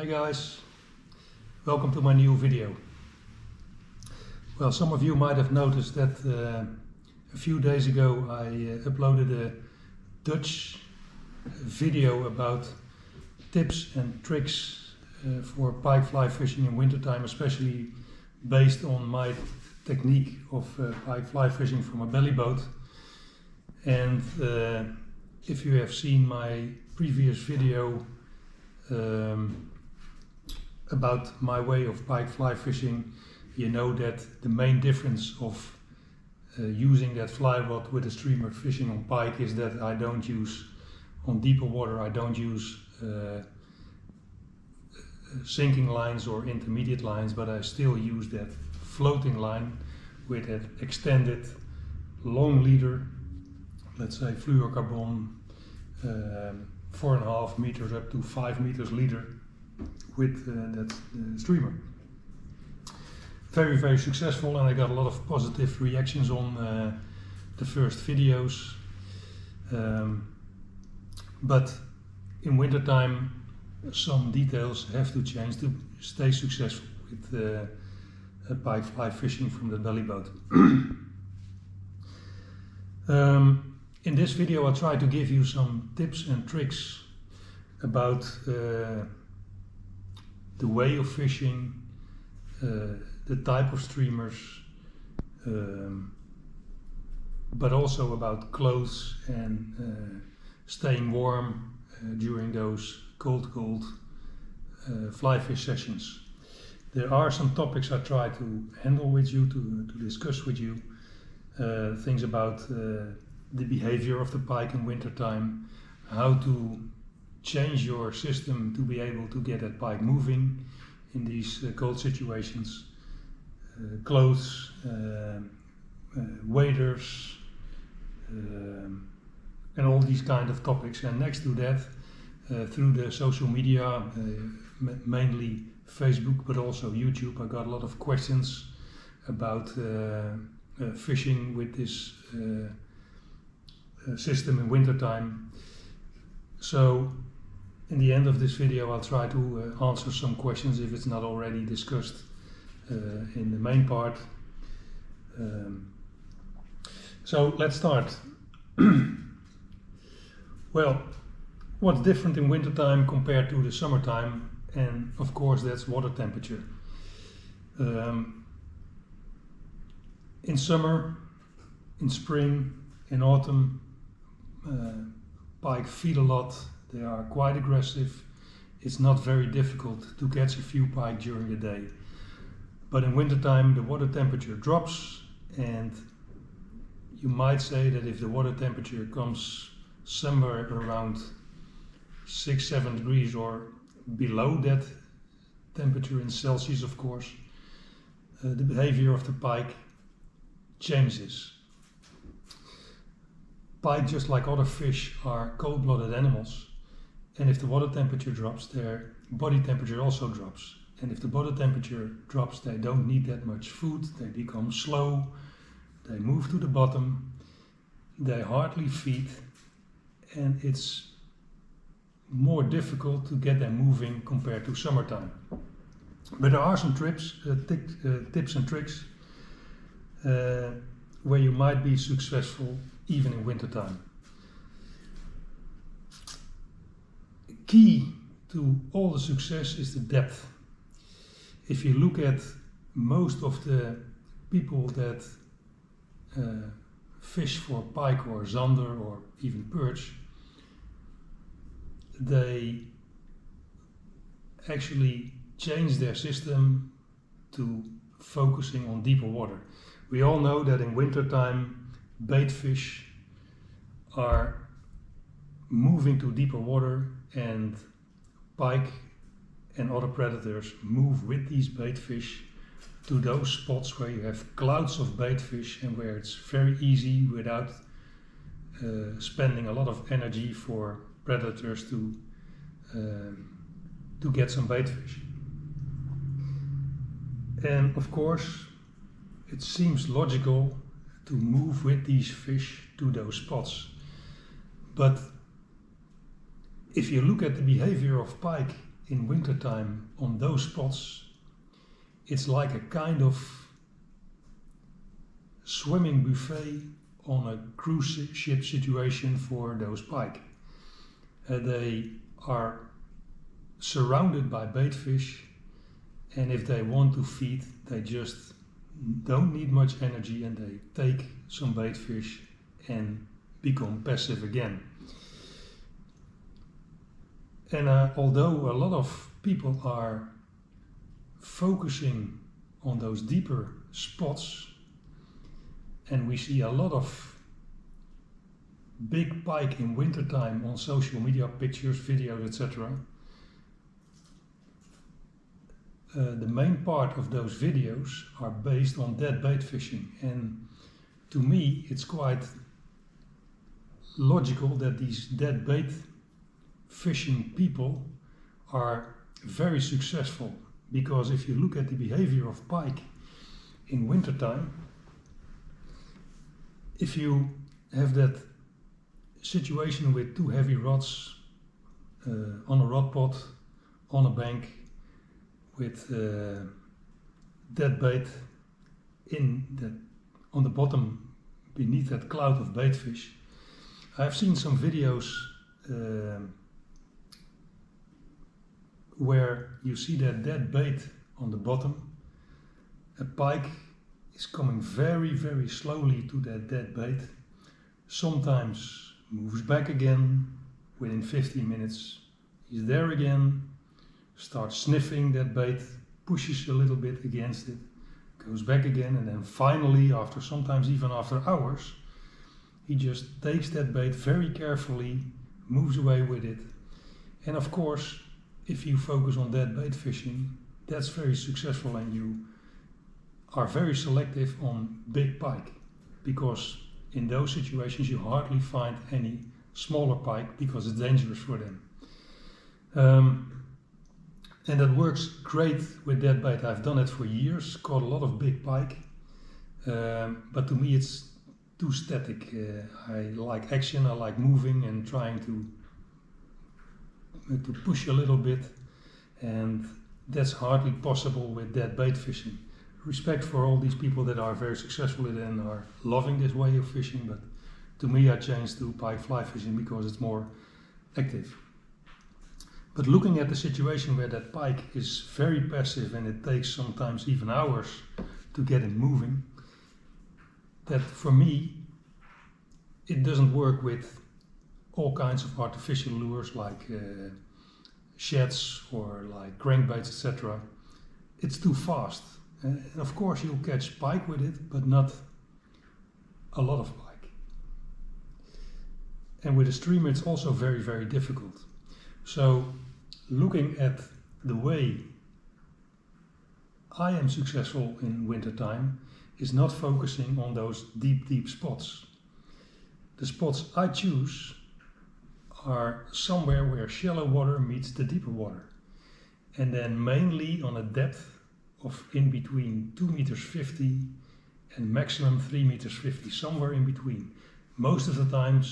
Hi guys, welcome to my new video. Well, some of you might have noticed that a few days ago I uploaded a Dutch video about tips and tricks for pike fly fishing in wintertime, especially based on my technique of pike fly fishing from a belly boat. And if you have seen my previous video about my way of pike fly fishing, you know that the main difference of using that fly rod with a streamer fishing on pike is that I don't use, on deeper water, I don't use sinking lines or intermediate lines, but I still use that floating line with that extended long leader, let's say fluorocarbon, 4.5 meters up to 5 meters leader with that streamer. Very, very successful, and I got a lot of positive reactions on the first videos. But in wintertime, some details have to change to stay successful with pike fly fishing from the belly boat. In this video, I'll try to give you some tips and tricks about the way of fishing, the type of streamers, but also about clothes and staying warm during those cold fly fish sessions. There are some topics I try to handle with you, to discuss with you, things about the behavior of the pike in wintertime, how to change your system to be able to get that pike moving in these cold situations, clothes, waders, and all these kind of topics. And next to that, through the social media, mainly Facebook but also YouTube, I got a lot of questions about fishing with this system in wintertime. So in the end of this video, I'll try to answer some questions if it's not already discussed in the main part. So let's start. Well, what's different in wintertime compared to the summertime? And of course that's water temperature. In summer, in spring, in autumn, pike feed a lot. They are quite aggressive. It's not very difficult to catch a few pike during the day. But in wintertime the water temperature drops, and you might say that if the water temperature comes somewhere around 6-7 degrees or below that temperature in Celsius, of course, the behavior of the pike changes. Pike, just like other fish, are cold-blooded animals, and if the water temperature drops, their body temperature also drops. And if the body temperature drops, they don't need that much food, they become slow, they move to the bottom, they hardly feed, and it's more difficult to get them moving compared to summertime. But there are some tips and tricks where you might be successful even in wintertime. Key to all the success is the depth. If you look at most of the people that fish for pike or zander or even perch, they actually change their system to focusing on deeper water. We all know that in wintertime bait fish are moving to deeper water, and pike and other predators move with these bait fish to those spots where you have clouds of bait fish and where it's very easy, without spending a lot of energy for predators to get some bait fish. And of course it seems logical to move with these fish to those spots, but if you look at the behavior of pike in wintertime on those spots, it's like a kind of swimming buffet on a cruise ship situation for those pike. They are surrounded by bait fish, and if they want to feed, they just don't need much energy and they take some bait fish and become passive again. And although a lot of people are focusing on those deeper spots, and we see a lot of big pike in wintertime on social media, pictures, videos, etc. The main part of those videos are based on dead bait fishing, and to me it's quite logical that these dead bait fishing people are very successful, because if you look at the behavior of pike in wintertime, if you have that situation with two heavy rods on a rod pot on a bank with dead bait on the bottom beneath that cloud of bait fish. I've seen some videos where you see that dead bait on the bottom. A pike is coming very, very slowly to that dead bait, sometimes moves back again within 15 minutes, he's there again, starts sniffing that bait, pushes a little bit against it, goes back again, and then finally, after sometimes even after hours, he just takes that bait very carefully, moves away with it. And of course, if you focus on dead bait fishing, that's very successful, and you are very selective on big pike, because in those situations you hardly find any smaller pike because it's dangerous for them. And that works great with dead bait. I've done it for years, caught a lot of big pike, but to me it's too static. I like action, I like moving and trying to push a little bit, and that's hardly possible with dead bait fishing. Respect for all these people that are very successful in it and are loving this way of fishing, but to me I changed to pike fly fishing because it's more active. But looking at the situation where that pike is very passive and it takes sometimes even hours to get it moving, that for me it doesn't work with all kinds of artificial lures like sheds or like crankbaits, etc. It's too fast. And of course you'll catch pike with it, but not a lot of pike. And with a streamer it's also very, very difficult. So looking at the way I am successful in wintertime is not focusing on those deep, deep spots. The spots I choose are somewhere where shallow water meets the deeper water, and then mainly on a depth of in between 2 meters 50 and maximum 3 meters 50, somewhere in between. Most of the time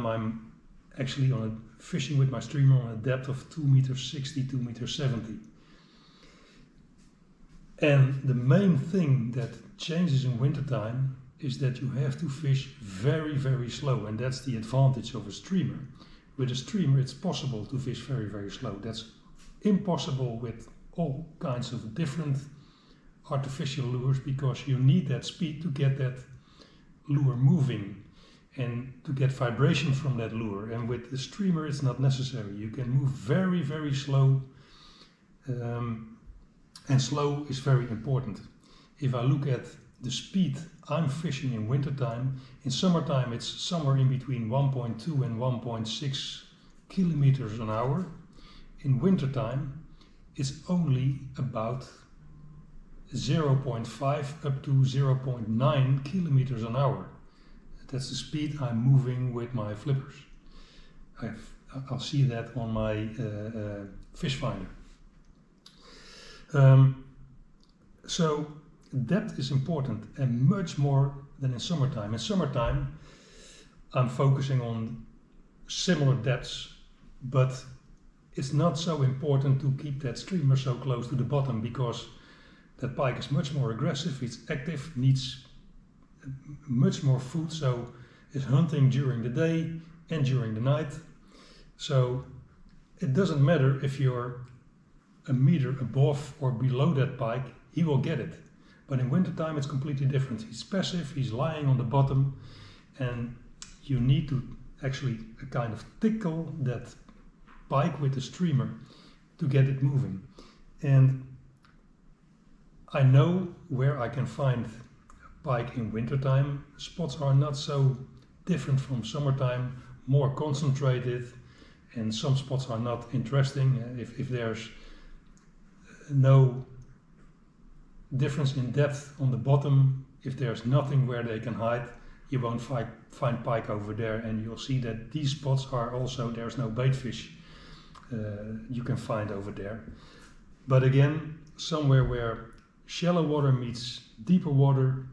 I'm actually fishing with my streamer on a depth of 2 meters 60, 2 meters 70. And the main thing that changes in wintertime is that you have to fish very, very slow, and that's the advantage of a streamer. With a streamer it's possible to fish very, very slow. That's impossible with all kinds of different artificial lures, because you need that speed to get that lure moving and to get vibration from that lure. And with the streamer it's not necessary. You can move very, very slow, and slow is very important. If I look at the speed I'm fishing in wintertime, in summertime it's somewhere in between 1.2 and 1.6 kilometers an hour. In wintertime it's only about 0.5 up to 0.9 kilometers an hour. That's the speed I'm moving with my flippers. I'll see that on my fish finder. So depth is important, and much more than in summertime. In summertime I'm focusing on similar depths, but it's not so important to keep that streamer so close to the bottom, because that pike is much more aggressive, it's active, needs much more food, so is hunting during the day and during the night. So it doesn't matter if you're a meter above or below that pike, he will get it. But in wintertime it's completely different. He's passive, he's lying on the bottom, and you need to actually kind of tickle that pike with the streamer to get it moving. And I know where I can find pike in wintertime. Spots are not so different from summertime, more concentrated, and some spots are not interesting. If there's no difference in depth on the bottom, if there's nothing where they can hide, you won't find pike over there, and you'll see that these spots are also, there's no bait fish you can find over there. But again, somewhere where shallow water meets deeper water,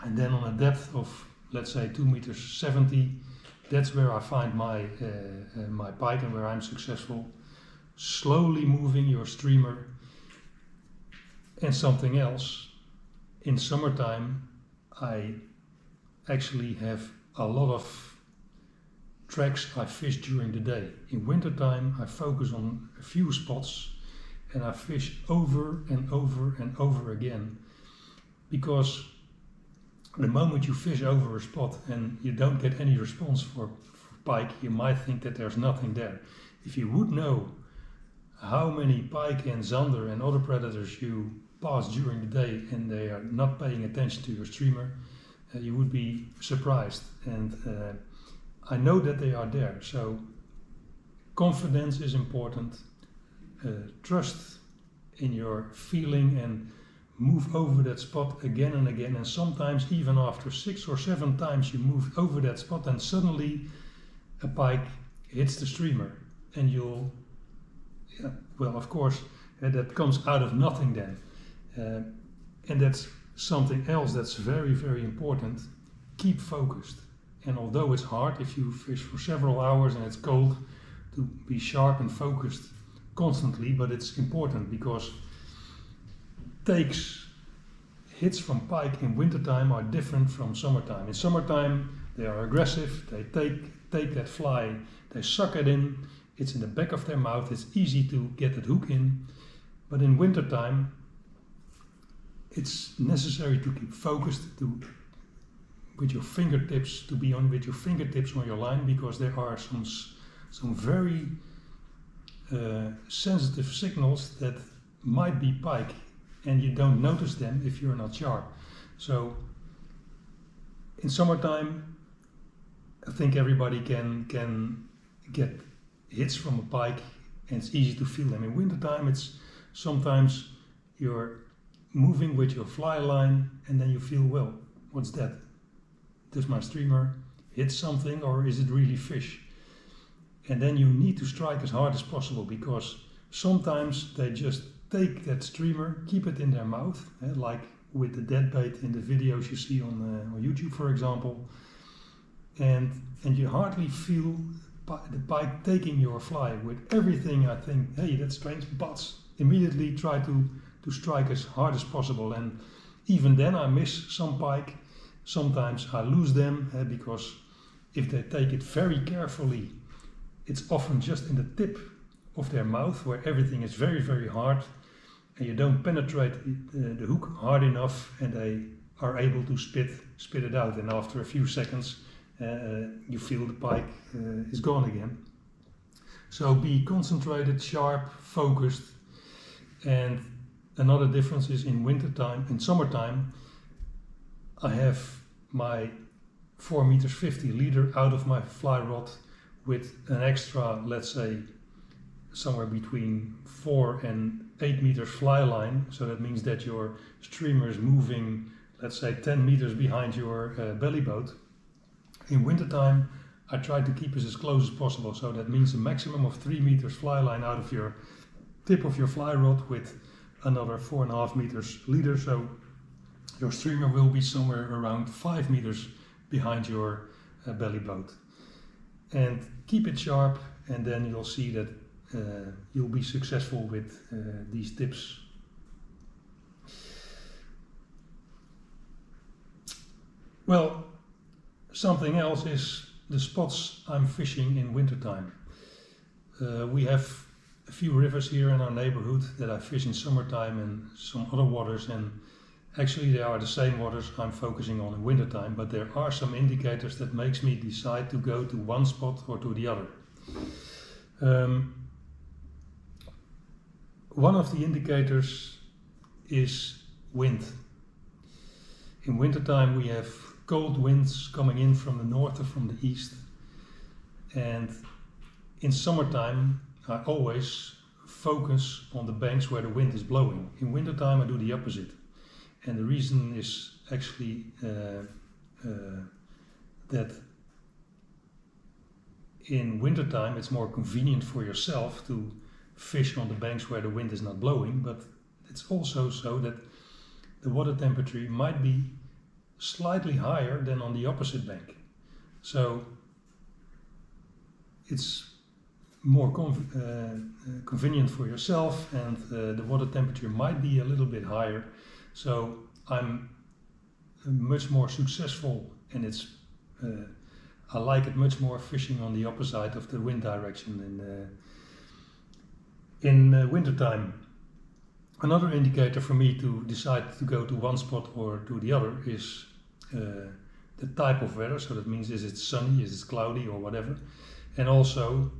and then on a depth of, let's say, 2 meters 70, that's where I find my my pike and where I'm successful. Slowly moving your streamer. And something else, in summertime I actually have a lot of tracks I fish during the day. In wintertime I focus on a few spots and I fish over and over and over again, because the moment you fish over a spot and you don't get any response for pike, you might think that there's nothing there. If you would know how many pike and zander and other predators you pass during the day and they are not paying attention to your streamer, you would be surprised. And I know that they are there. So confidence is important. Trust in your feeling and move over that spot again and again. And sometimes even after 6 or 7 times you move over that spot and suddenly a pike hits the streamer, and you'll, well, of course, that comes out of nothing then. And that's something else that's very, very important. Keep focused. And although it's hard if you fish for several hours and it's cold, to be sharp and focused constantly, but it's important, because hits from pike in wintertime are different from summertime. In summertime they are aggressive, they take that fly, they suck it in, it's in the back of their mouth, it's easy to get that hook in. But in wintertime it's necessary to keep focused, with your fingertips on your line, because there are some very sensitive signals that might be pike, and you don't notice them if you're not sharp. So in summertime I think everybody can get hits from a pike and it's easy to feel them. In wintertime it's sometimes you're moving with your fly line and then you feel, well, what's that? Does my streamer hit something, or is it really fish? And then you need to strike as hard as possible, because sometimes they just take that streamer, keep it in their mouth, like with the dead bait in the videos you see on YouTube, for example, and you hardly feel the pike taking your fly. With everything I think, hey, that's strange, but immediately try to strike as hard as possible. And even then I miss some pike. Sometimes I lose them, because if they take it very carefully, it's often just in the tip of their mouth where everything is very, very hard, and you don't penetrate the hook hard enough, and they are able to spit it out, and after a few seconds you feel the pike is gone again. So be concentrated, sharp, focused. And another difference is in wintertime. In summertime I have my 4 meters 50 leader out of my fly rod with an extra, let's say, somewhere between 4 and 8 meters fly line. So that means that your streamer is moving, let's say, 10 meters behind your belly boat. In wintertime I try to keep it as close as possible. So that means a maximum of 3 meters fly line out of your tip of your fly rod with another 4.5 meters leader. So your streamer will be somewhere around 5 meters behind your belly boat. And keep it sharp, and then you'll see that you'll be successful with these tips. Well, something else is the spots I'm fishing in wintertime. We have a few rivers here in our neighborhood that I fish in summertime and some other waters, and actually they are the same waters I'm focusing on in wintertime, but there are some indicators that makes me decide to go to one spot or to the other. One of the indicators is wind. In wintertime we have cold winds coming in from the north or from the east, and in summertime I always focus on the banks where the wind is blowing. In wintertime I do the opposite, and the reason is actually that in wintertime it's more convenient for yourself to fish on the banks where the wind is not blowing, but it's also so that the water temperature might be slightly higher than on the opposite bank. So it's more convenient for yourself, and the water temperature might be a little bit higher. So I'm much more successful, and it's I like it much more fishing on the opposite of the wind direction in wintertime. Another indicator for me to decide to go to one spot or to the other is the type of weather. So that means, is it sunny, is it cloudy or whatever, and also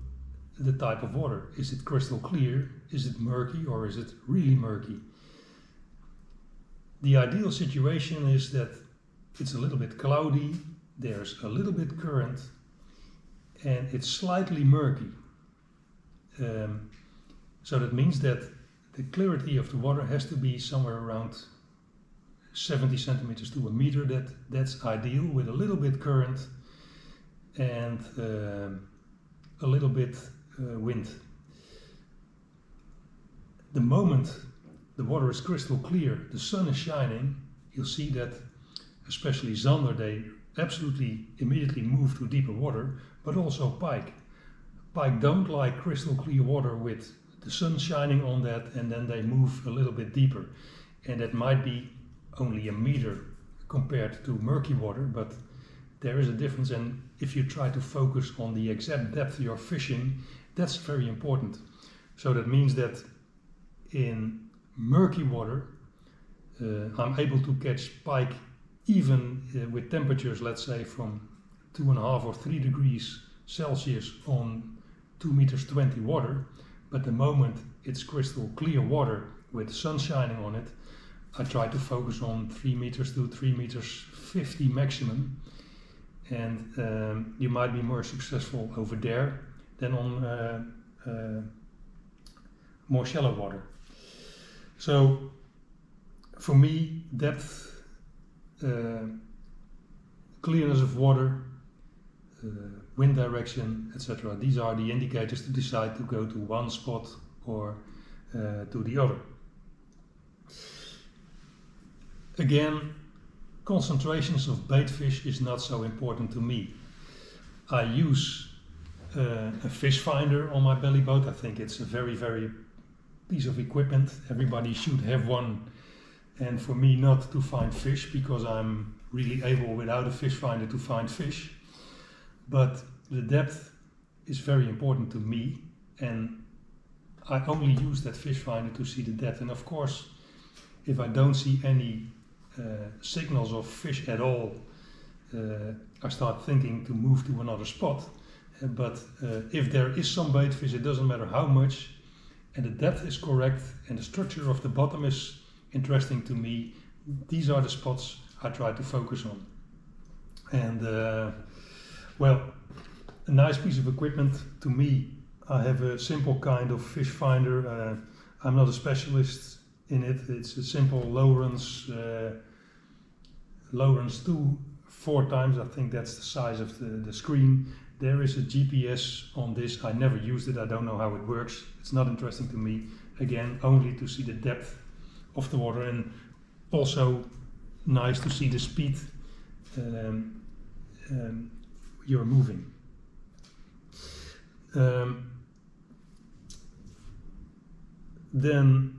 the type of water. Is it crystal clear, is it murky, or is it really murky? The ideal situation is that it's a little bit cloudy, there's a little bit current, and it's slightly murky. So that means that the clarity of the water has to be somewhere around 70 centimeters to a meter. That's ideal, with a little bit current and a little bit wind. The moment the water is crystal clear, the sun is shining, you'll see that especially zander, they absolutely immediately move to deeper water, but also pike. Pike don't like crystal clear water with the sun shining on that, and then they move a little bit deeper, and that might be only a meter compared to murky water, but there is a difference. And if you try to focus on the exact depth you're fishing, that's very important. So that means that in murky water I'm able to catch pike even with temperatures, let's say from 2.5 or 3 degrees Celsius on 2.20 meters water. But the moment it's crystal clear water with the sun shining on it, I try to focus on 3 meters to 3.50 meters maximum, and you might be more successful over there than on more shallow water. So for me, depth, clearness of water, wind direction, etc. These are the indicators to decide to go to one spot or to the other. Again, concentrations of bait fish is not so important to me. I use a fish finder on my belly boat. I think it's a very, very piece of equipment. Everybody should have one, and for me not to find fish, because I'm really able without a fish finder to find fish. But the depth is very important to me, and I only use that fish finder to see the depth. And of course, if I don't see any signals of fish at all, I start thinking to move to another spot. But if there is some bait fish, it doesn't matter how much, and the depth is correct and the structure of the bottom is interesting to me, these are the spots I try to focus on. And well, a nice piece of equipment to me. I have a simple kind of fish finder. I'm not a specialist in it. It's a simple Lowrance 2/4 times. I think that's the size of the screen. There is a GPS on this. I never used it. I don't know how it works. It's not interesting to me. Again, only to see the depth of the water, and also nice to see the speed you're moving. then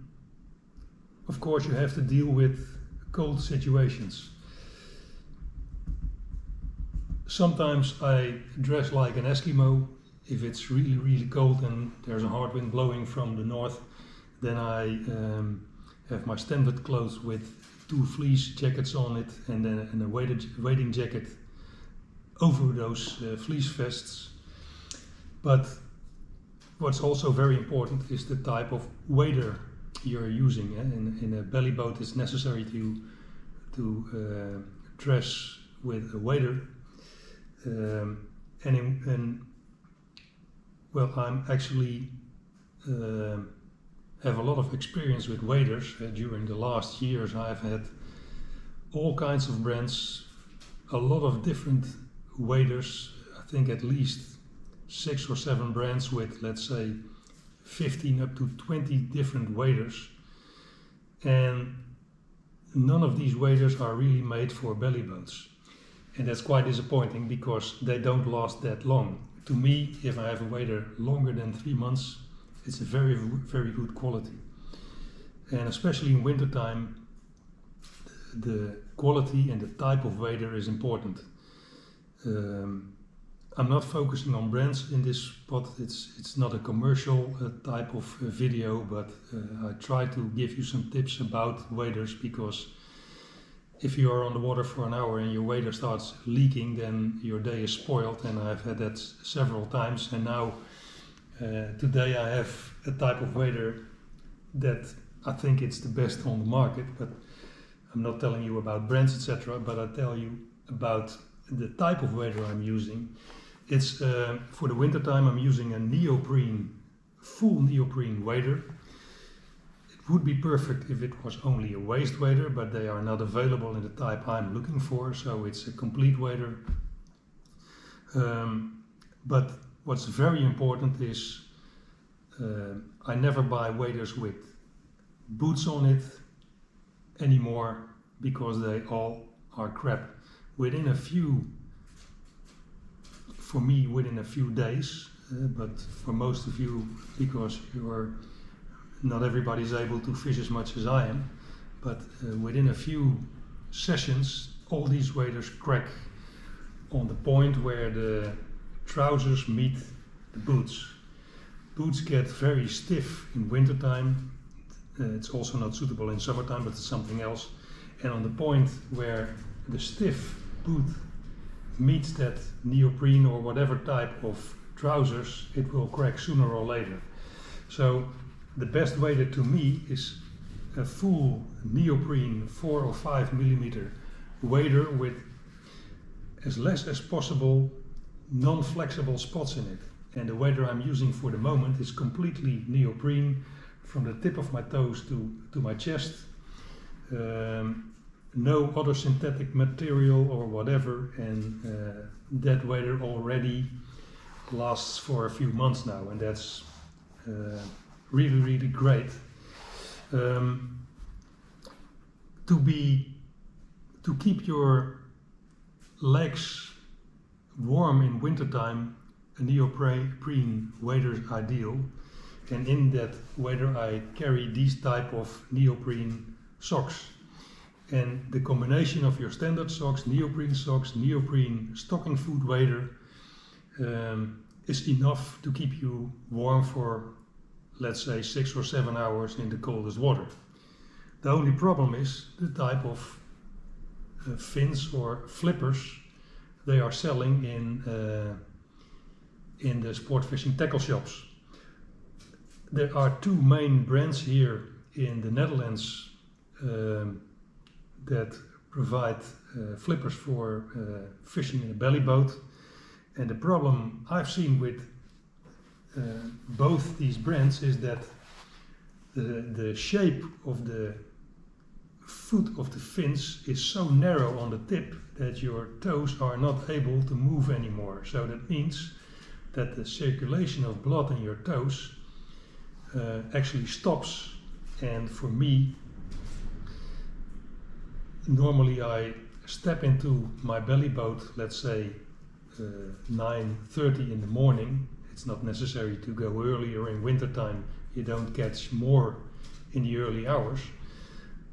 of course you have to deal with cold situations. Sometimes I dress like an Eskimo. If it's really, really cold and there's a hard wind blowing from the north, then I have my standard clothes with 2 fleece jackets on it and then a wading jacket over those fleece vests. But what's also very important is the type of wader you're using. In a belly boat, it's necessary to dress with a wader. Well, I'm actually have a lot of experience with waders. During the last years, I've had all kinds of brands, a lot of different waders. I think at least 6 or 7 brands with, let's say, 15 up to 20 different waders. And none of these waders are really made for belly boats. And that's quite disappointing because they don't last that long. To me, if I have a wader longer than 3 months, it's a very, very good quality. And especially in wintertime, the quality and the type of wader is important. I'm not focusing on brands in this spot. It's not a commercial type of video, but I try to give you some tips about waders, because if you are on the water for an hour and your wader starts leaking, then your day is spoiled, and I've had that several times. And now today I have a type of wader that I think it's the best on the market, but I'm not telling you about brands, etc., but I tell you about the type of wader I'm using. It's for the winter time. I'm using a neoprene, full neoprene wader. It would be perfect if it was only a waist wader, but they are not available in the type I'm looking for, so it's a complete wader. But what's very important is I never buy waders with boots on it anymore, because they all are crap. Within a few days, but for most of you, because not everybody is able to fish as much as I am, but within a few sessions all these waders crack on the point where the trousers meet the boots. Boots get very stiff in wintertime. It's also not suitable in summertime, but it's something else. And on the point where the stiff boot meets that neoprene or whatever type of trousers, it will crack sooner or later. So the best wader to me is a full neoprene 4 or 5 millimeter wader with as less as possible non-flexible spots in it. And the wader I'm using for the moment is completely neoprene from the tip of my toes to my chest. No other synthetic material or whatever, and that wader already lasts for a few months now, and that's really, really great. To keep your legs warm in wintertime, a neoprene wader is ideal, and in that wader I carry these type of neoprene socks. And the combination of your standard socks, neoprene stocking foot wader is enough to keep you warm for, let's say, 6 or 7 hours in the coldest water. The only problem is the type of fins or flippers they are selling in the sport fishing tackle shops. There are 2 main brands here in the Netherlands that provide flippers for fishing in a belly boat, and the problem I've seen with both these brands is that the shape of the foot of the fins is so narrow on the tip that your toes are not able to move anymore. So that means that the circulation of blood in your toes actually stops. And for me, normally I step into my belly boat, let's say 9:30 in the morning. It's not necessary to go earlier in wintertime you don't catch more in the early hours.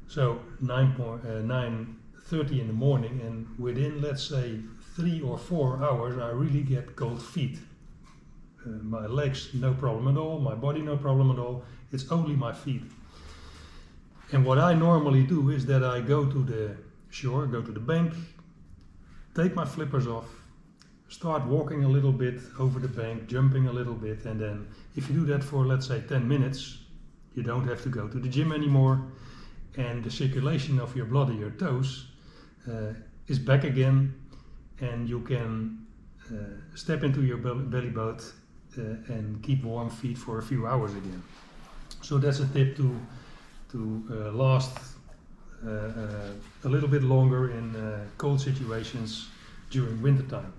So 9:30 in the morning, and within, let's say, 3 or 4 hours, I really get cold feet. My legs, no problem at all. My body, no problem at all. It's only my feet. And what I normally do is that I go to the shore, go to the bank, take my flippers off, start walking a little bit over the bank, jumping a little bit, and then if you do that for, let's say, 10 minutes, you don't have to go to the gym anymore, and the circulation of your blood in your toes is back again, and you can step into your belly boat and keep warm feet for a few hours again. So that's a tip to last a little bit longer in cold situations during wintertime.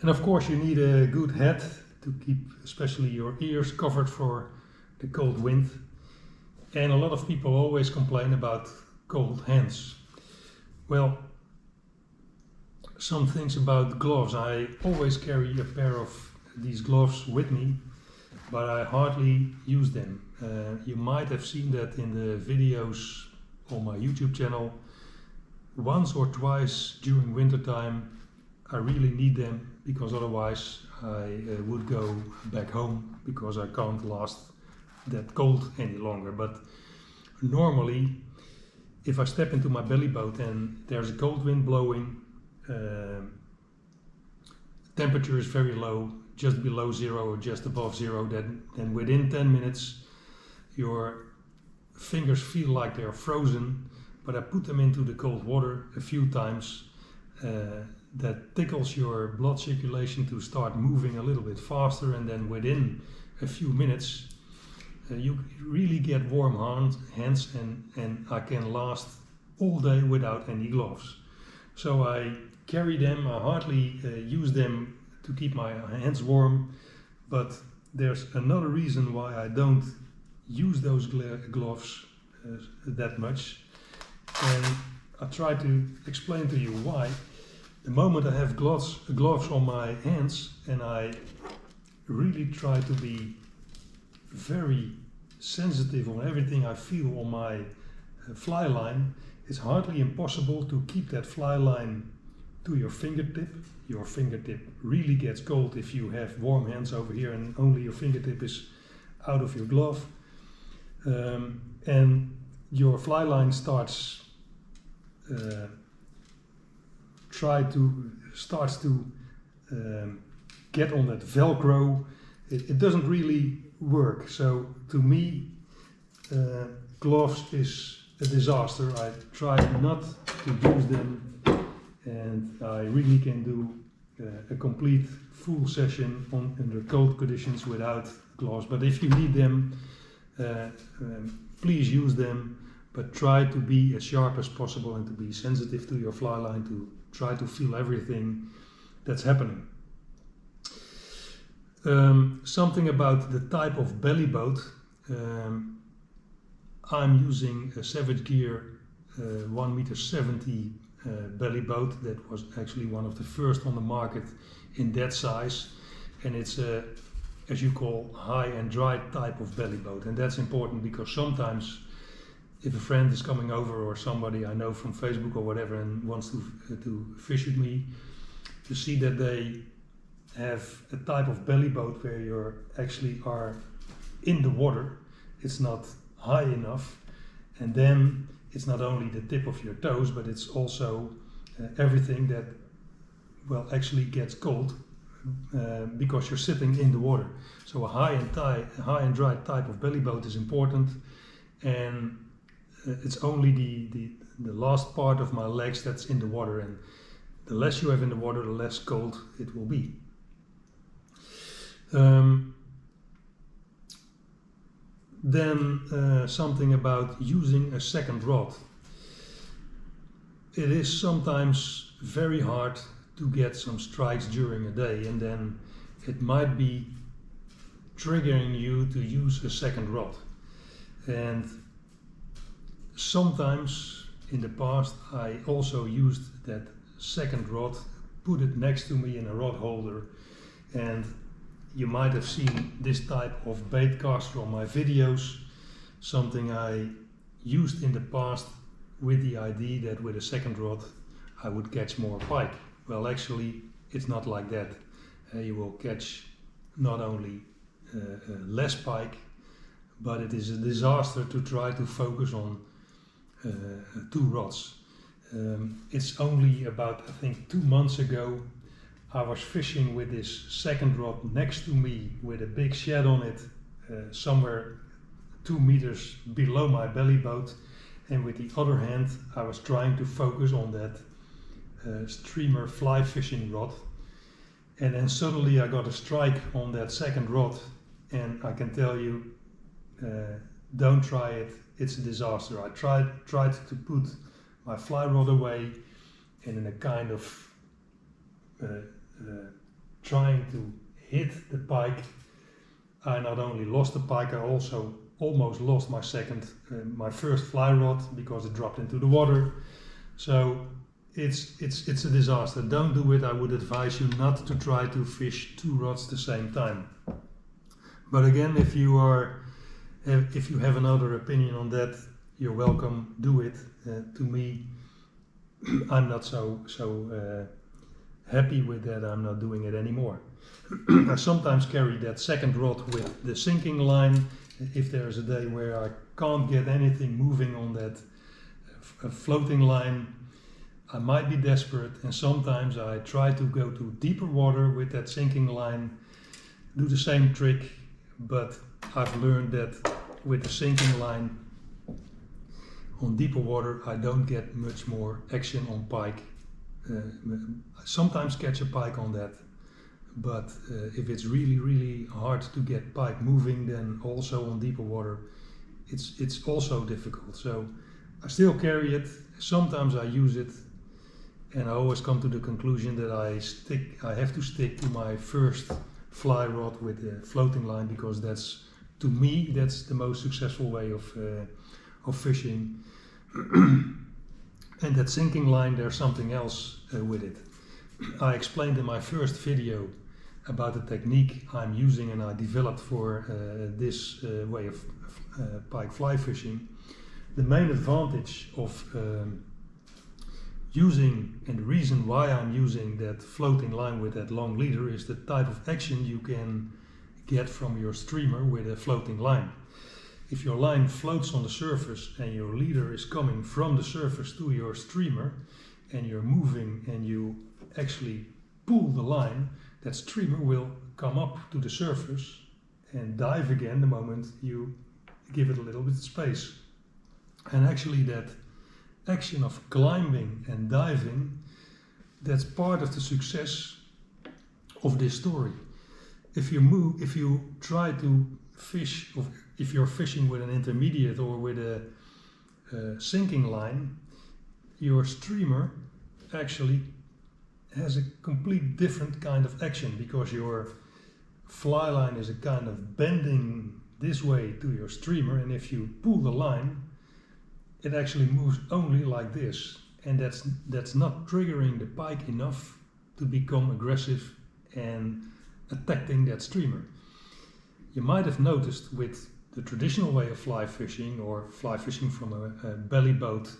And of course you need a good hat to keep especially your ears covered for the cold wind. And a lot of people always complain about cold hands. Well, some things about gloves. I always carry a pair of these gloves with me, but I hardly use them. You might have seen that in the videos on my YouTube channel. Once or twice during wintertime I really need them, because otherwise I would go back home because I can't last that cold any longer. But normally if I step into my belly boat and there's a cold wind blowing, temperature is very low, just below zero or just above zero, then within 10 minutes your fingers feel like they're frozen, but I put them into the cold water a few times. That tickles your blood circulation to start moving a little bit faster, and then within a few minutes you really get warm hands, and I can last all day without any gloves. So I carry them. I hardly use them to keep my hands warm, but there's another reason why I don't use those gloves that much, and I try to explain to you why. The moment I have gloves on my hands, and I really try to be very sensitive on everything I feel on my fly line, it's hardly impossible to keep that fly line to your fingertip. Your fingertip really gets cold if you have warm hands over here and only your fingertip is out of your glove. And your fly line starts to get on that Velcro. It doesn't really work. So to me, gloves is a disaster. I try not to use them, and I really can do a complete full session under cold conditions without gloves. But if you need them, please use them, but try to be as sharp as possible and to be sensitive to your fly line, to try to feel everything that's happening. Something about the type of belly boat. I'm using a Savage Gear 1.70 meter belly boat that was actually one of the first on the market in that size, and it's a, as you call, high and dry type of belly boat. And that's important because sometimes if a friend is coming over or somebody I know from Facebook or whatever and wants to fish with me, you see that they have a type of belly boat where you actually are in the water. It's not high enough, and then it's not only the tip of your toes, but it's also everything that, well, actually gets cold because you're sitting in the water. So a high and dry type of belly boat is important, and it's only the last part of my legs that's in the water, and the less you have in the water, the less cold it will be. Then something about using a second rod. It is sometimes very hard to get some strikes during a day, and then it might be triggering you to use a second rod. And sometimes in the past I also used that second rod, put it next to me in a rod holder, and you might have seen this type of bait caster on my videos, something I used in the past with the idea that with a second rod I would catch more pike. Well, actually it's not like that. You will catch not only less pike, but it is a disaster to try to focus on 2 rods. It's only about, I think, 2 months ago I was fishing with this second rod next to me with a big shed on it, somewhere 2 meters below my belly boat, and with the other hand I was trying to focus on that streamer fly fishing rod, and then suddenly I got a strike on that second rod, and I can tell you, don't try it, it's a disaster. I tried to put my fly rod away, and in a kind of trying to hit the pike, I not only lost the pike, I also almost lost my first fly rod because it dropped into the water. So it's a disaster. Don't do it. I would advise you not to try to fish 2 rods at the same time. But again, if you have another opinion on that, you're welcome. Do it. To me, I'm not so happy with that. I'm not doing it anymore. I sometimes carry that second rod with the sinking line. If there's a day where I can't get anything moving on that floating line, I might be desperate, and sometimes I try to go to deeper water with that sinking line, do the same trick, but I've learned that with the sinking line on deeper water I don't get much more action on pike. I sometimes catch a pike on that, but if it's really hard to get pike moving, then also on deeper water it's also difficult. So I still carry it, sometimes I use it, and I always come to the conclusion that I have to stick to my first fly rod with a floating line, because to me that's the most successful way of fishing. And that sinking line, there's something else with it. I explained in my first video about the technique I'm using and I developed for this way of pike fly fishing. The main advantage of using, and the reason why I'm using that floating line with that long leader, is the type of action you can get from your streamer with a floating line. If your line floats on the surface and your leader is coming from the surface to your streamer, and you're moving and you actually pull the line, that streamer will come up to the surface and dive again the moment you give it a little bit of space. And actually that action of climbing and diving, that's part of the success of this story. If you try to fish, or if you're fishing with an intermediate or with a sinking line, your streamer actually has a complete different kind of action, because your fly line is a kind of bending this way to your streamer, and if you pull the line, it actually moves only like this, and that's not triggering the pike enough to become aggressive and attacking that streamer. You might have noticed with the traditional way of fly fishing, or fly fishing from a belly boat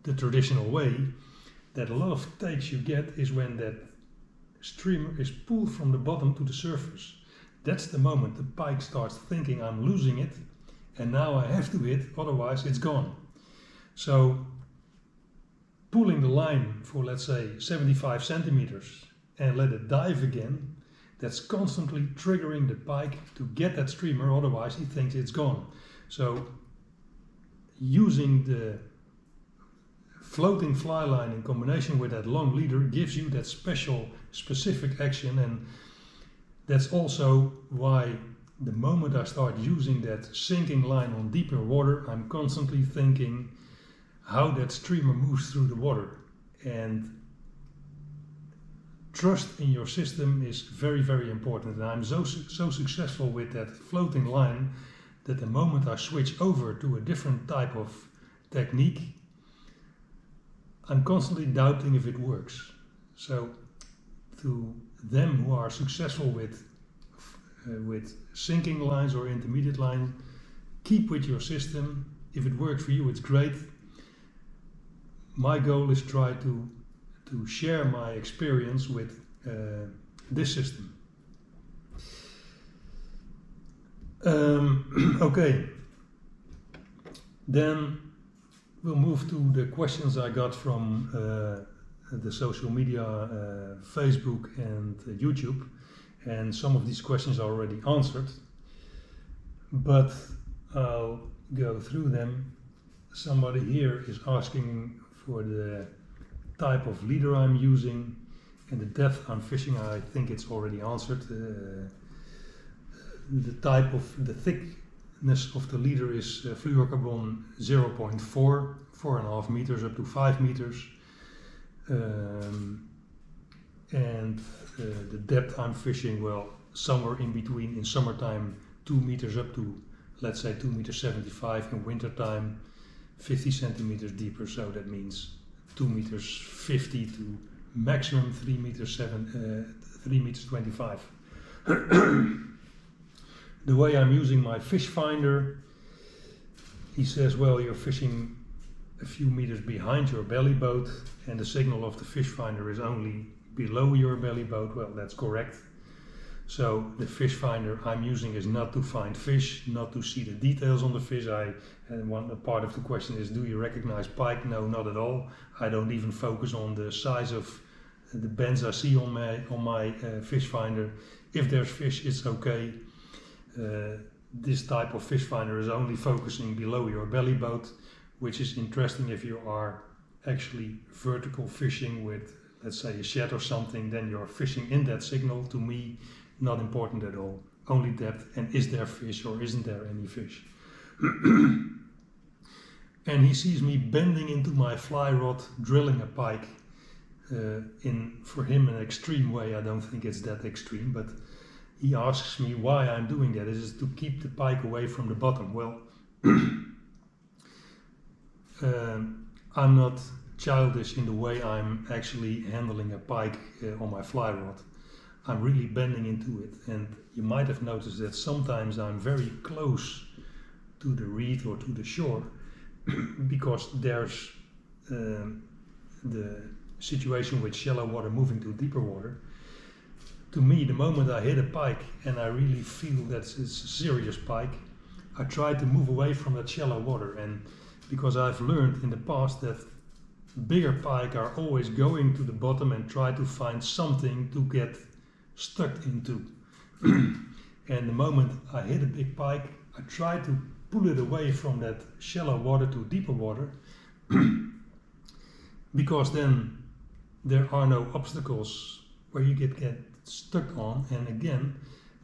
the traditional way, that a lot of takes you get is when that streamer is pulled from the bottom to the surface. That's the moment the pike starts thinking, I'm losing it and now I have to hit, otherwise it's gone. So pulling the line for, let's say, 75 centimeters and let it dive again, that's constantly triggering the pike to get that streamer, otherwise he thinks it's gone. So using the floating fly line in combination with that long leader gives you that specific action, and that's also why the moment I start using that sinking line on deeper water, I'm constantly thinking how that streamer moves through the water. And trust in your system is very important, and I'm so successful with that floating line that the moment I switch over to a different type of technique, I'm constantly doubting if it works. So to them who are successful with with sinking lines or intermediate lines. Keep with your system. If it works for you, it's great. My goal is try to share my experience with this system. Okay, then we'll move to the questions I got from the social media, Facebook and YouTube, and some of these questions are already answered, but I'll go through them. Somebody here is asking for the type of leader I'm using and the depth I'm fishing. I think it's already answered. The type of the thickness of the leader is fluorocarbon 0.4, 4.5 meters up to 5 meters. And the depth I'm fishing, well, somewhere in between. In summertime 2 meters up to, let's say, 2 meters 75. In wintertime 50 centimeters deeper, so that means 2 meters 50 to maximum 3 meters 25. The way I'm using my fish finder, he says, well, you're fishing a few meters behind your belly boat and the signal of the fish finder is only below your belly boat. Well, that's correct. So the fish finder I'm using is not to find fish, not to see the details on the fish. And one part of the question is, do you recognize pike? No, not at all. I don't even focus on the size of the bends I see on my fish finder. If there's fish, it's okay. This type of fish finder is only focusing below your belly boat, which is interesting if you are actually vertical fishing with, let's say, a shed or something. Then you're fishing in that signal. To me, not important at all. Only depth and is there fish or isn't there any fish. And he sees me bending into my fly rod, drilling a pike in, for him, an extreme way. I don't think it's that extreme, but he asks me why I'm doing that. Is it to keep the pike away from the bottom? Well, I'm not childish in the way I'm actually handling a pike on my fly rod. I'm really bending into it, and you might have noticed that sometimes I'm very close to the reed or to the shore because there's the situation with shallow water moving to deeper water. To me, the moment I hit a pike and I really feel that it's a serious pike, I try to move away from that shallow water. And because I've learned in the past that bigger pike are always going to the bottom and try to find something to get stuck into. And the moment I hit a big pike, I try to pull it away from that shallow water to deeper water because then there are no obstacles where you get stuck on. And again,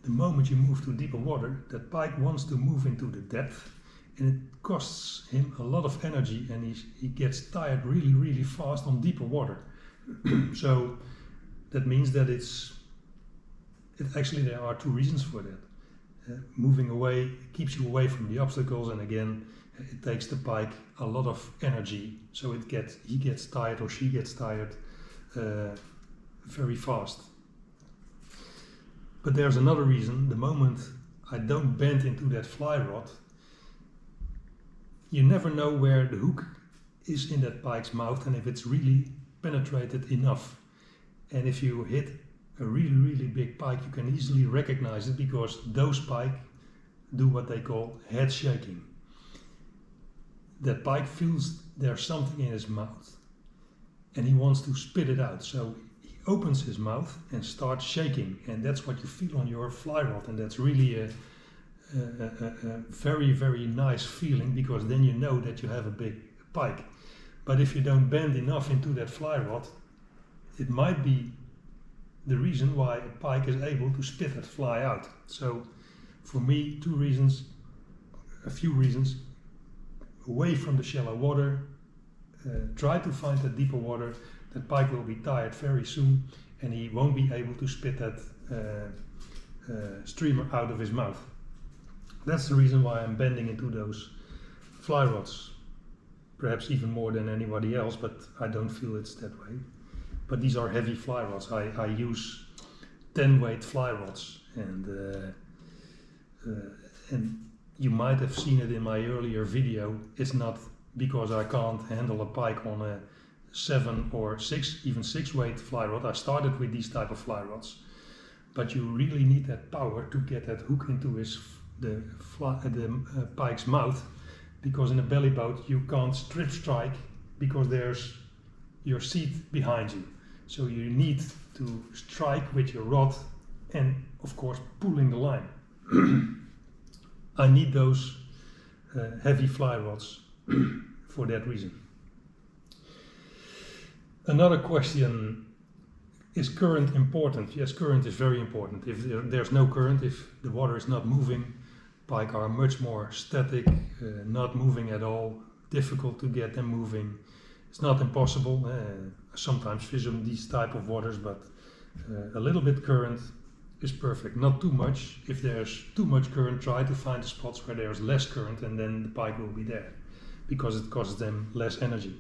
the moment you move to deeper water, that pike wants to move into the depth, and it costs him a lot of energy, and he gets tired really, really fast on deeper water. So that means that actually there are two reasons for that. Moving away keeps you away from the obstacles, and again, it takes the pike a lot of energy, so he gets tired or she gets tired very fast. But there's another reason. The moment I don't bend into that fly rod, you never know where the hook is in that pike's mouth and if it's really penetrated enough. And if you hit a really, really big pike, you can easily recognize it because those pike do what they call head shaking. That pike feels there's something in his mouth and he wants to spit it out. So he opens his mouth and starts shaking, and that's what you feel on your fly rod, and that's really a very, very nice feeling, because then you know that you have a big pike. But if you don't bend enough into that fly rod, it might be the reason why a pike is able to spit that fly out. So for me, a few reasons: away from the shallow water, try to find that deeper water. That pike will be tired very soon and he won't be able to spit that streamer out of his mouth. That's the reason why I'm bending into those fly rods. Perhaps even more than anybody else, but I don't feel it's that way. But these are heavy fly rods. I use 10 weight fly rods, and and you might have seen it in my earlier video, it's not because I can't handle a pike on a 7 or 6, even 6 weight fly rod. I started with these type of fly rods, but you really need that power to get that hook into the pike's mouth, because in a belly boat you can't strip strike because there's your seat behind you. So you need to strike with your rod and of course pulling the line. I need those heavy fly rods for that reason. Another question, is current important? Yes, current is very important. If there's no current, if the water is not moving, pike are much more static, not moving at all, difficult to get them moving. It's not impossible. Sometimes fish in these type of waters, but a little bit current is perfect. Not too much. If there's too much current, try to find the spots where there's less current, and then the pike will be there, because it costs them less energy.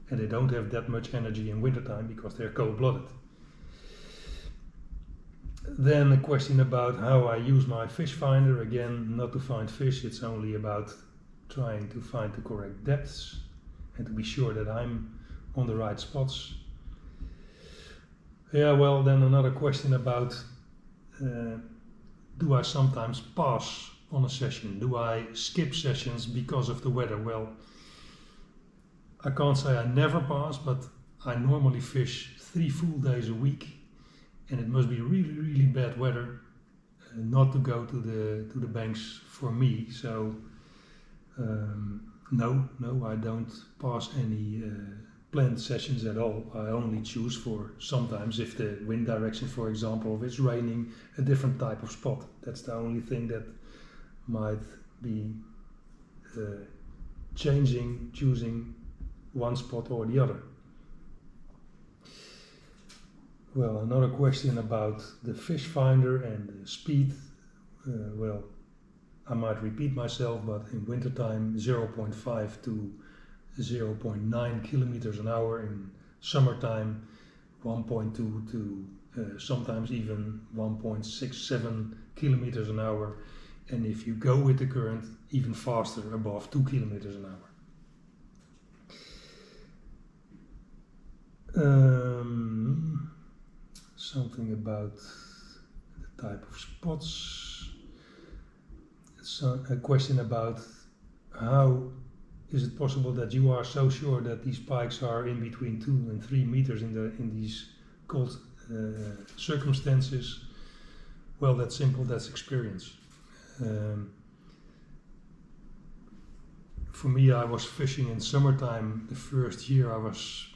And they don't have that much energy in wintertime because they're cold-blooded. Then a question about how I use my fish finder. Again, not to find fish, it's only about trying to find the correct depths and to be sure that I'm on the right spots. Yeah, well, then another question about do I sometimes pass on a session? Do I skip sessions because of the weather? Well, I can't say I never pass, but I normally fish 3 full days a week, and it must be really, really bad weather not to go to the banks for me. So no, I don't pass any planned sessions at all. I only choose for sometimes, if the wind direction, for example, if it's raining, a different type of spot. That's the only thing that might be choosing one spot or the other. Well, another question about the fish finder and the speed. Well, I might repeat myself, but in wintertime 0.5 to 0.9 kilometers an hour. In summertime 1.2 to sometimes even 1.67 kilometers an hour. And if you go with the current, even faster, above 2 kilometers an hour. Something about the type of spots. So a question about how is it possible that you are so sure that these pikes are in between 2 and 3 meters in these cold circumstances? Well, that's simple. That's experience. For me, I was fishing in summertime. The first year I was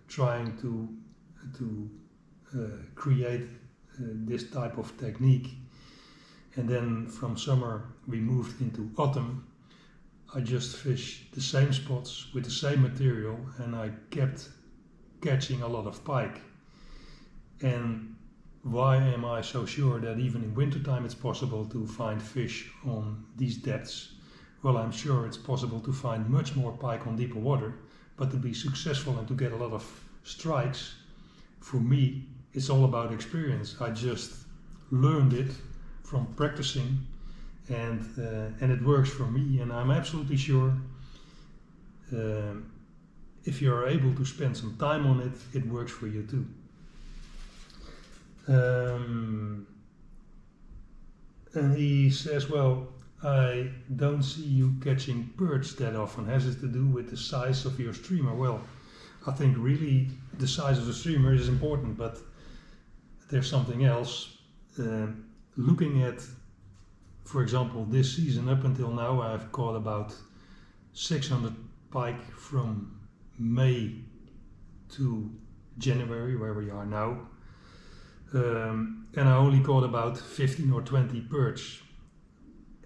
trying to create this type of technique, and then from summer we moved into autumn. I just fished the same spots with the same material, and I kept catching a lot of pike. And why am I so sure that even in wintertime it's possible to find fish on these depths? Well, I'm sure it's possible to find much more pike on deeper water, but to be successful and to get a lot of strikes, for me, it's all about experience. I just learned it from practicing, and it works for me, and I'm absolutely sure if you're able to spend some time on it, it works for you too. And he says, well, I don't see you catching perch that often. Has it to do with the size of your streamer? Well, I think really the size of the streamer is important, but there's something else. Looking at, for example, this season up until now, I've caught about 600 pike from May to January, where we are now. And I only caught about 15 or 20 perch.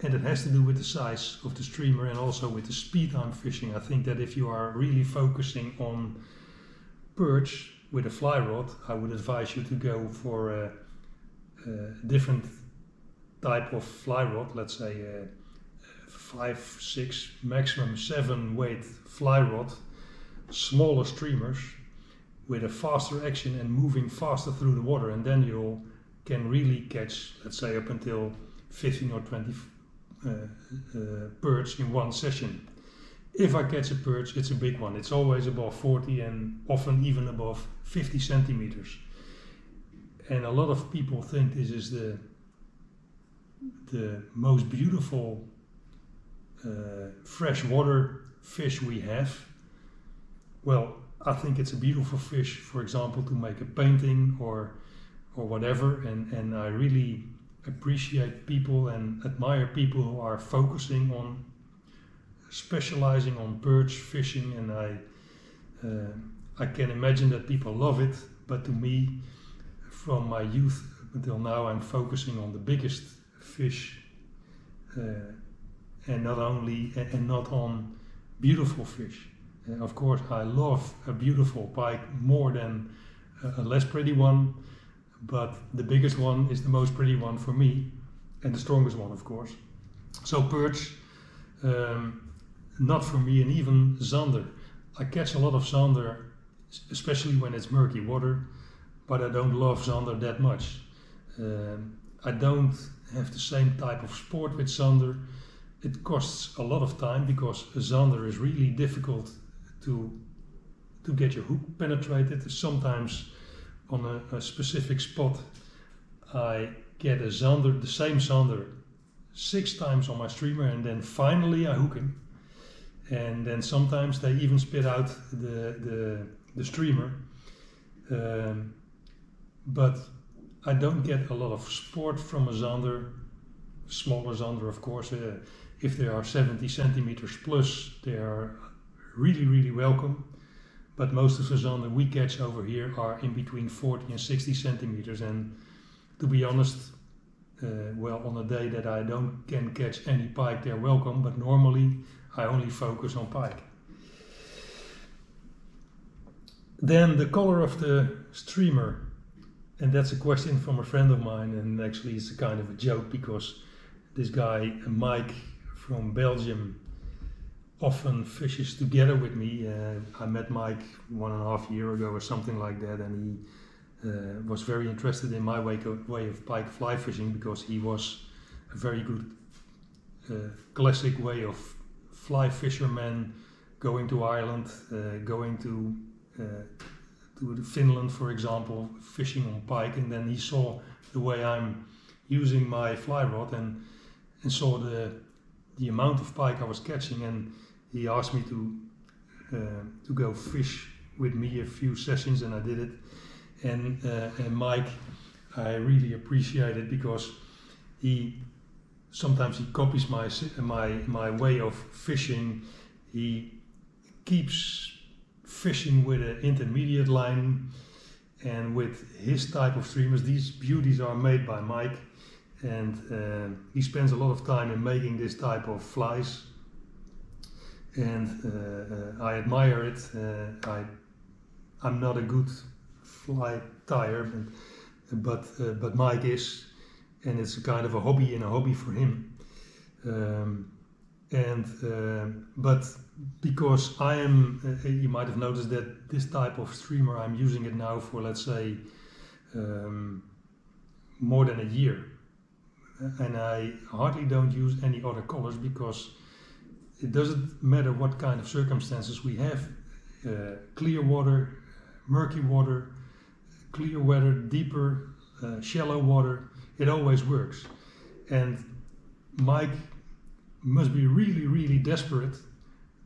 And it has to do with the size of the streamer and also with the speed I'm fishing. I think that if you are really focusing on perch with a fly rod, I would advise you to go for a different type of fly rod, let's say a 5, 6, maximum 7 weight fly rod, smaller streamers with a faster action and moving faster through the water, and then you can really catch, let's say, up until 15 or 20 perch in one session. If I catch a perch, it's a big one. It's always above 40 and often even above 50 centimeters. And a lot of people think this is the most beautiful freshwater fish we have. Well, I think it's a beautiful fish, for example, to make a painting or whatever, and I really appreciate people and admire people who are focusing on specializing on perch fishing, and I can imagine that people love it, but to me, from my youth until now, I'm focusing on the biggest fish, and not on beautiful fish. Of course, I love a beautiful pike more than a less pretty one, but the biggest one is the most pretty one for me, and the strongest one, of course. So perch, not for me, and even zander. I catch a lot of zander, especially when it's murky water, but I don't love zander that much. I don't have the same type of sport with zander. It costs a lot of time because a zander is really difficult to get your hook penetrated. Sometimes on a specific spot I get a zander, the same zander, 6 times on my streamer, and then finally I hook him. And then sometimes they even spit out the streamer. But I don't get a lot of sport from a zander, smaller zander of course. If they are 70 centimeters plus, they are really, really welcome. But most of the zander we catch over here are in between 40 and 60 centimeters. And to be honest, well, on a day that I can catch any pike, they're welcome. But normally I only focus on pike. Then the color of the streamer. And that's a question from a friend of mine, and actually it's a kind of a joke because this guy, Mike from Belgium, often fishes together with me. I met Mike 1.5 years ago or something like that, and he was very interested in my way of pike fly fishing because he was a very good classic way of fly fisherman, going to Ireland, going to Finland, for example, fishing on pike, and then he saw the way I'm using my fly rod and saw the amount of pike I was catching, and he asked me to go fish with me a few sessions, and I did it. And Mike, I really appreciate it because sometimes he copies my way of fishing. He keeps fishing with an intermediate line, and with his type of streamers, these beauties are made by Mike, and he spends a lot of time in making this type of flies, and I admire it. I'm not a good fly tyer, but Mike is, and it's a kind of a hobby and a hobby for him. But because I am, you might have noticed that this type of streamer, I'm using it now for, let's say, more than a year, and I hardly don't use any other colors because it doesn't matter what kind of circumstances we have, clear water, murky water, clear weather, deeper, shallow water, it always works. And Mike must be really, really desperate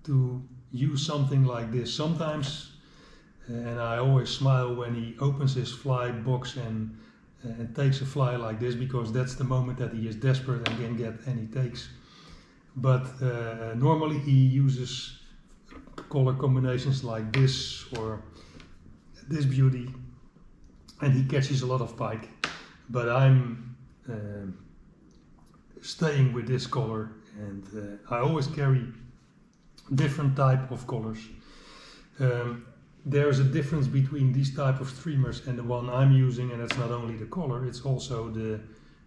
to use something like this sometimes, and I always smile when he opens his fly box and takes a fly like this, because that's the moment that he is desperate and can get any takes. But normally he uses color combinations like this or this beauty, and he catches a lot of pike. But I'm staying with this color, and I always carry different type of colors. There's a difference between these type of streamers and the one I'm using, and it's not only the color, it's also the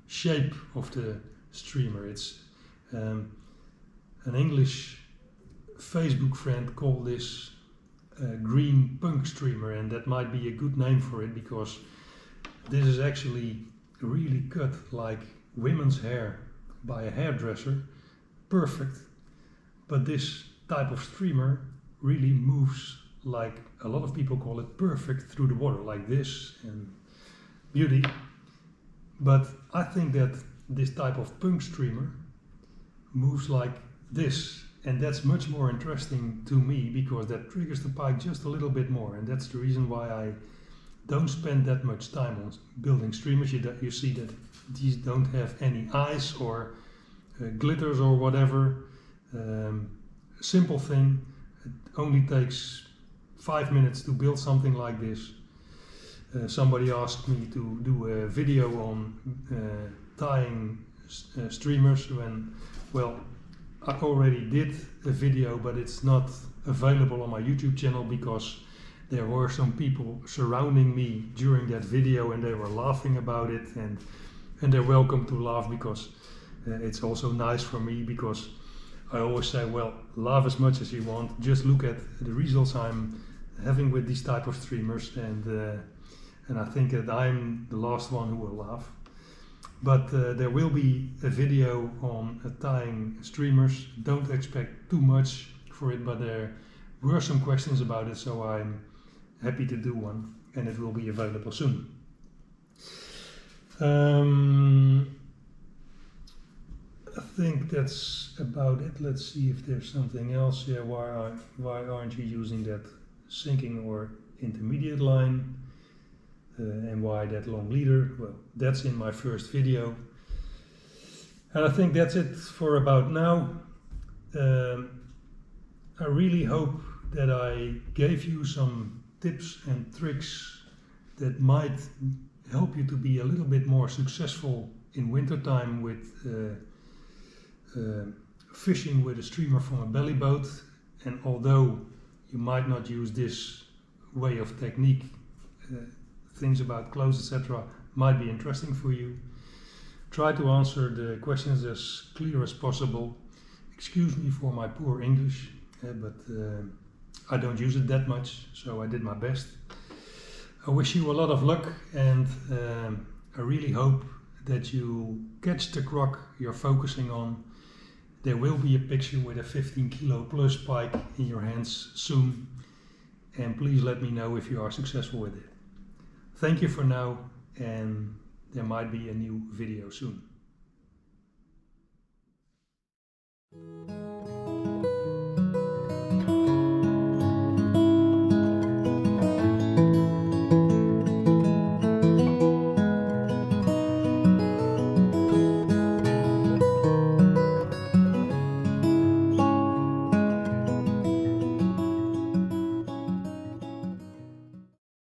shape of the streamer. It's an English Facebook friend called this green punk streamer, and that might be a good name for it because this is actually really cut like women's hair by a hairdresser, perfect. But this type of streamer really moves, like a lot of people call it, perfect through the water, like this, and beauty. But I think that this type of punk streamer moves like this, and that's much more interesting to me because that triggers the pike just a little bit more, and that's the reason why I don't spend that much time on building streamers. You see that these don't have any eyes or glitters or whatever. Simple thing. It only takes 5 minutes to build something like this. Somebody asked me to do a video on tying streamers when, well, I already did a video, but it's not available on my YouTube channel because there were some people surrounding me during that video and they were laughing about it, and they're welcome to laugh because it's also nice for me, because I always say, well, laugh as much as you want, just look at the results I'm having with these type of streamers, and I think that I'm the last one who will laugh. But there will be a video on tying streamers. Don't expect too much for it, but there were some questions about it, so I'm happy to do one, and it will be available soon. I think that's about it. Let's see if there's something else. Yeah, why aren't you using that sinking or intermediate line? And why that long leader? Well, that's in my first video. And I think that's it for about now. I really hope that I gave you some tips and tricks that might help you to be a little bit more successful in wintertime with fishing with a streamer from a belly boat. And although you might not use this way of technique, things about clothes, etc. might be interesting for you. Try to answer the questions as clear as possible. Excuse me for my poor English, but I don't use it that much, so I did my best. I wish you a lot of luck, and I really hope that you catch the croc you're focusing on. There will be a picture with a 15 kilo plus pike in your hands soon, and please let me know if you are successful with it. Thank you for now, and there might be a new video soon.